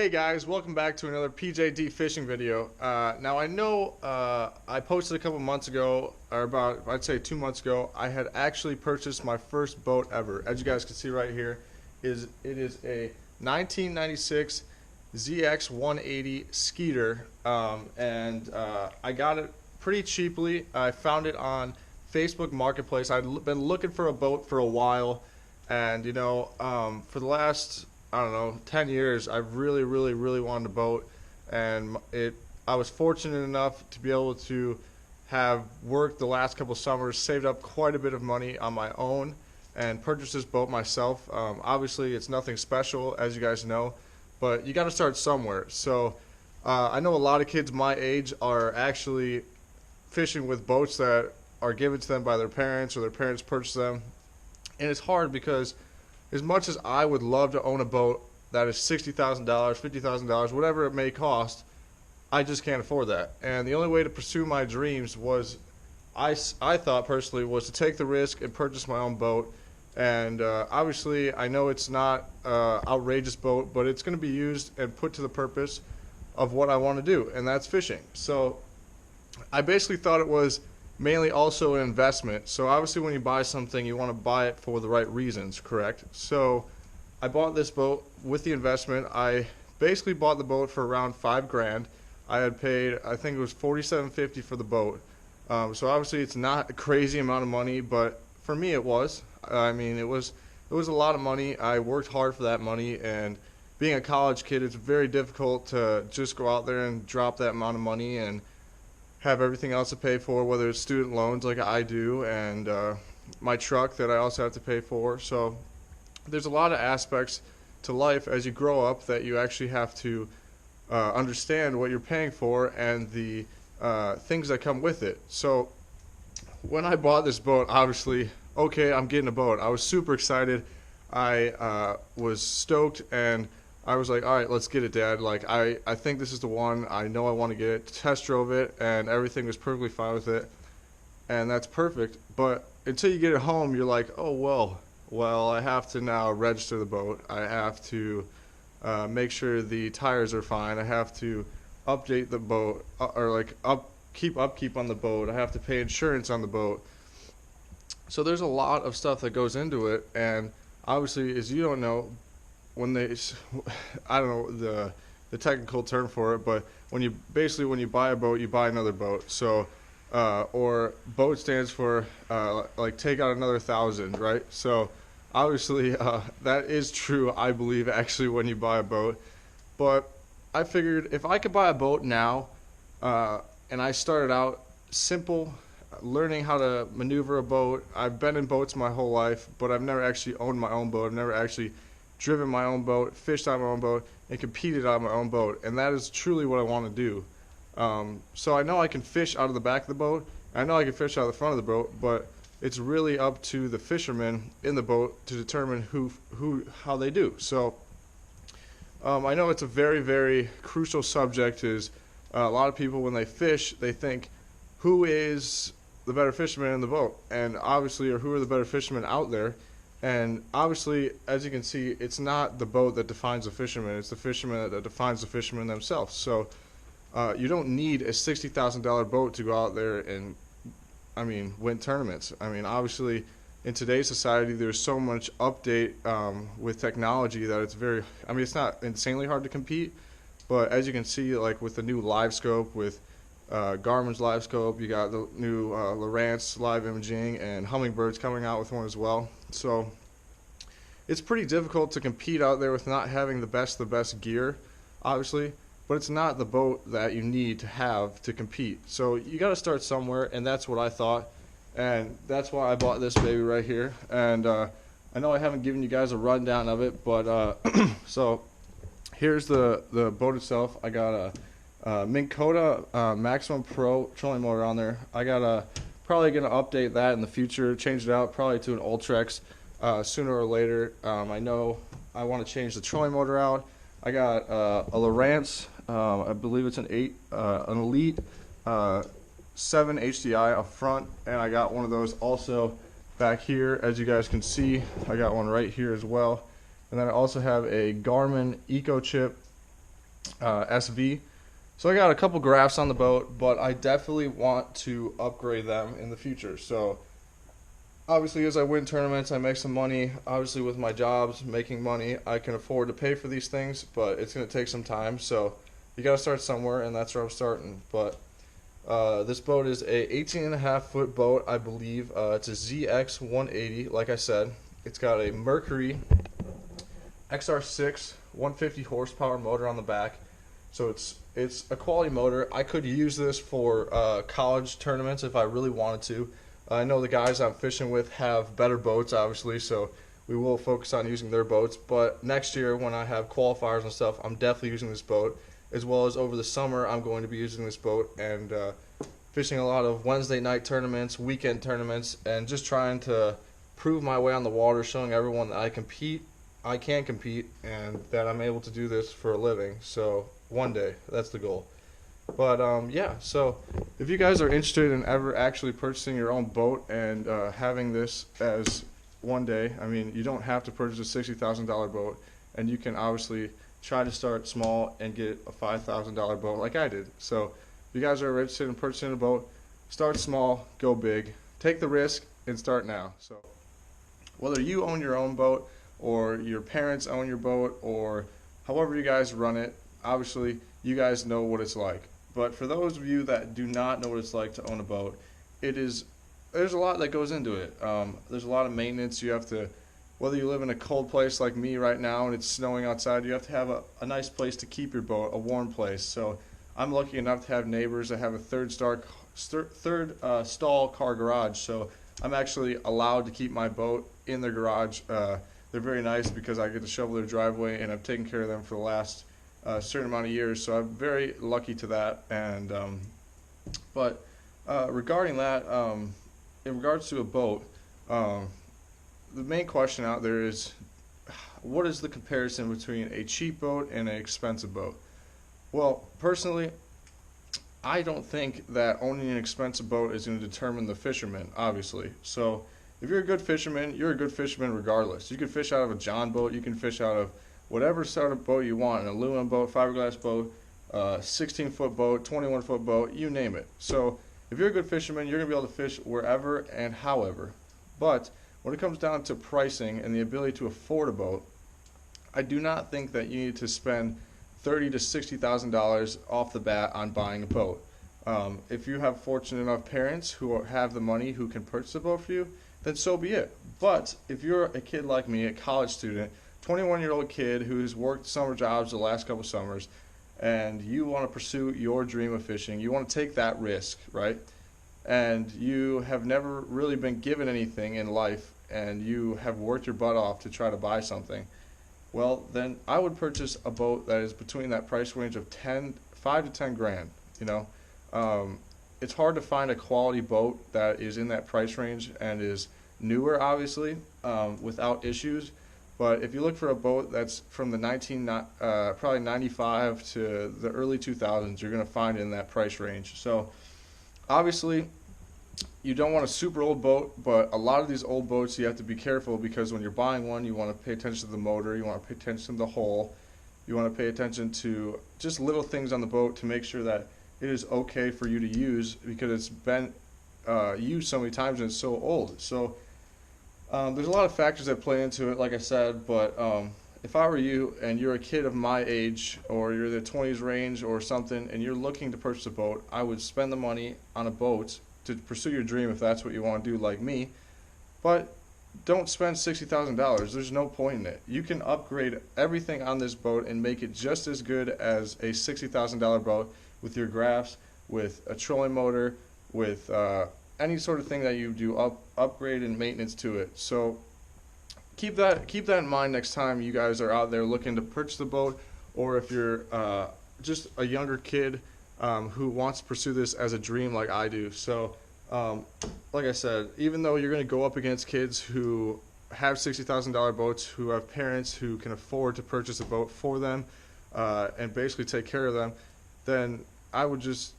Hey guys, welcome back to another PJD fishing video. Now I know I posted a couple months ago, or about I'd say 2 months ago, I had actually purchased my first boat ever. As you guys can see right here, it is a 1996 ZX 180 Skeeter, and I got it pretty cheaply. I found it on Facebook Marketplace. I'd been looking for a boat for a while, and for the last, I don't know, 10 years, I've really wanted a boat, and I was fortunate enough to be able to have worked the last couple summers, saved up quite a bit of money on my own, and purchased this boat myself. Obviously, it's nothing special, as you guys know, but you got to start somewhere. So I know a lot of kids my age are actually fishing with boats that are given to them by their parents, or their parents purchase them, and it's hard because as much as I would love to own a boat that is $60,000, $50,000, whatever it may cost, I just can't afford that. And the only way to pursue my dreams was, I thought personally, was to take the risk and purchase my own boat. And obviously, I know it's not an outrageous boat, but it's going to be used and put to the purpose of what I want to do, and that's fishing. So I basically thought it was mainly also an investment. So obviously when you buy something, you want to buy it for the right reasons, correct? So I bought this boat with the investment. I basically bought the boat for around $5,000. I had paid, I think it was $47.50 for the boat. So obviously it's not a crazy amount of money, but for me it was. I mean, it was a lot of money. I worked hard for that money, and being a college kid, it's very difficult to just go out there and drop that amount of money and have everything else to pay for, whether it's student loans like I do, and my truck that I also have to pay for. So there's a lot of aspects to life as you grow up that you actually have to understand what you're paying for and the things that come with it. So when I bought this boat, obviously, okay, I'm getting a boat. I was super excited. I was stoked, and I was like, all right, let's get it, Dad. Like, I think this is the one. I know I want to get it. Test drove it, and everything was perfectly fine with it. And that's perfect. But until you get it home, you're like, oh, well, I have to now register the boat. I have to make sure the tires are fine. I have to update the boat, or like keep upkeep on the boat. I have to pay insurance on the boat. So there's a lot of stuff that goes into it. And obviously, as you don't know, I don't know the technical term for it, but when you buy a boat, you buy another boat. So, or boat stands for like take out another 1,000, right? So, obviously, that is true, I believe, actually, when you buy a boat. But I figured if I could buy a boat now, and I started out simple, learning how to maneuver a boat. I've been in boats my whole life, but I've never actually owned my own boat. I've never actually driven my own boat, fished on my own boat, and competed on my own boat, and that is truly what I want to do. So I know I can fish out of the back of the boat, I know I can fish out of the front of the boat, but it's really up to the fishermen in the boat to determine how they do. So I know it's a very crucial subject. Is a lot of people, when they fish, they think, who is the better fisherman in the boat, and obviously, or who are the better fishermen out there. And obviously, as you can see, it's not the boat that defines the fisherman, it's the fisherman that defines the fishermen themselves. So you don't need a $60,000 boat to go out there and, win tournaments. Obviously, in today's society, there's so much update with technology that it's not insanely hard to compete, but as you can see, like with the new live scope, with Garmin's live scope, you got the new Lowrance live imaging, and Hummingbird's coming out with one as well. So it's pretty difficult to compete out there with not having the best gear, obviously, but it's not the boat that you need to have to compete. So you got to start somewhere, and that's what I thought, and that's why I bought this baby right here. And I know I haven't given you guys a rundown of it, but so here's the boat itself. I got a Minn Kota Maximum Pro trolling motor on there. I got probably going to update that in the future, change it out probably to an Ultrex sooner or later. I know I want to change the trolling motor out. I got a Lowrance, I believe it's an Elite 7 HDI up front, and I got one of those also back here. As you guys can see, I got one right here as well. And then I also have a Garmin Eco Chip SV. So I got a couple graphs on the boat, but I definitely want to upgrade them in the future. So obviously, as I win tournaments, I make some money. Obviously, with my jobs, making money, I can afford to pay for these things, but it's going to take some time. So you got to start somewhere, and that's where I'm starting. But this boat is a 18.5-foot boat, I believe. It's a ZX 180, like I said. It's got a Mercury XR6 150 horsepower motor on the back. So it's a quality motor. I could use this for college tournaments if I really wanted to. I know the guys I'm fishing with have better boats, obviously, so we will focus on using their boats. But next year, when I have qualifiers and stuff, I'm definitely using this boat. As well as over the summer, I'm going to be using this boat and fishing a lot of Wednesday night tournaments, weekend tournaments, and just trying to prove my way on the water, showing everyone that I can compete, and that I'm able to do this for a living. So one day, that's the goal. But yeah, so if you guys are interested in ever actually purchasing your own boat and having this as one day, I mean, you don't have to purchase a $60,000 boat, and you can obviously try to start small and get a $5,000 boat like I did. So if you guys are interested in purchasing a boat, start small, go big, take the risk, and start now. So whether you own your own boat or your parents own your boat or however you guys run it, obviously you guys know what it's like. But for those of you that do not know what it's like to own a boat, there's a lot that goes into it. There's a lot of maintenance. You have to, whether you live in a cold place like me right now and it's snowing outside, you have to have a nice place to keep your boat, a warm place. So I'm lucky enough to have neighbors that have a third stall car garage. So I'm actually allowed to keep my boat in their garage. They're very nice because I get to shovel their driveway, and I've taken care of them for the last certain amount of years, so I'm very lucky to that. And but regarding that, in regards to a boat, the main question out there is, what is the comparison between a cheap boat and an expensive boat? Well, personally, I don't think that owning an expensive boat is going to determine the fisherman, obviously. So if you're a good fisherman, you're a good fisherman regardless. You can fish out of a John boat, you can fish out of whatever sort of boat you want, an aluminum boat, fiberglass boat, 16-foot boat, 21-foot boat, you name it. So if you're a good fisherman, you're going to be able to fish wherever and however. But when it comes down to pricing and the ability to afford a boat, I do not think that you need to spend $30,000 to $60,000 off the bat on buying a boat. If you have fortunate enough parents who have the money who can purchase a boat for you, then so be it. But if you're a kid like me, a college student, 21-year-old kid who's worked summer jobs the last couple summers, and you want to pursue your dream of fishing, you want to take that risk, right? And you have never really been given anything in life, and you have worked your butt off to try to buy something, well, then I would purchase a boat that is between that price range of 5 to 10 grand. You know, it's hard to find a quality boat that is in that price range and is newer, obviously, without issues. But if you look for a boat that's from the probably 95 to the early 2000s, you're going to find it in that price range. So obviously, you don't want a super old boat, but a lot of these old boats, you have to be careful because when you're buying one, you want to pay attention to the motor, you want to pay attention to the hull, you want to pay attention to just little things on the boat to make sure that it is okay for you to use because it's been used so many times and it's so old. So there's a lot of factors that play into it, like I said, but if I were you and you're a kid of my age or you're the 20s range or something and you're looking to purchase a boat, I would spend the money on a boat to pursue your dream if that's what you want to do, like me. But don't spend $60,000. There's no point in it. You can upgrade everything on this boat and make it just as good as a $60,000 boat with your graphs, with a trolling motor, with any sort of thing that you do upgrade and maintenance to it. So keep that in mind next time you guys are out there looking to purchase a boat, or if you're just a younger kid who wants to pursue this as a dream like I do. So like I said, even though you're going to go up against kids who have $60,000 boats, who have parents who can afford to purchase a boat for them and basically take care of them, then I would just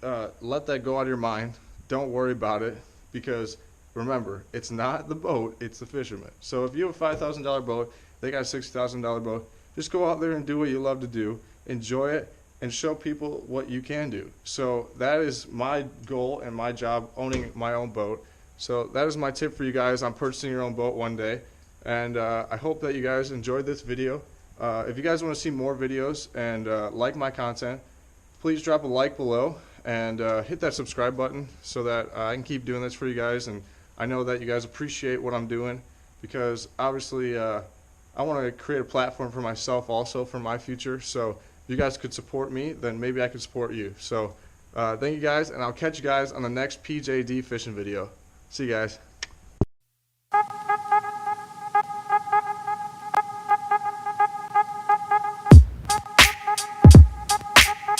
let that go out of your mind. Don't worry about it, because remember, it's not the boat, it's the fisherman. So if you have a $5,000 boat, they got a $60,000 boat, just go out there and do what you love to do. enjoy it, and show people what you can do. So that is my goal and my job, owning my own boat. So that is my tip for you guys on purchasing your own boat one day. And I hope that you guys enjoyed this video. If you guys want to see more videos and like my content, please drop a like below and hit that subscribe button so that I can keep doing this for you guys. And I know that you guys appreciate what I'm doing, because obviously I want to create a platform for myself also for my future. So if you guys could support me, then maybe I could support you. So thank you guys, and I'll catch you guys on the next PJD fishing video. See you guys.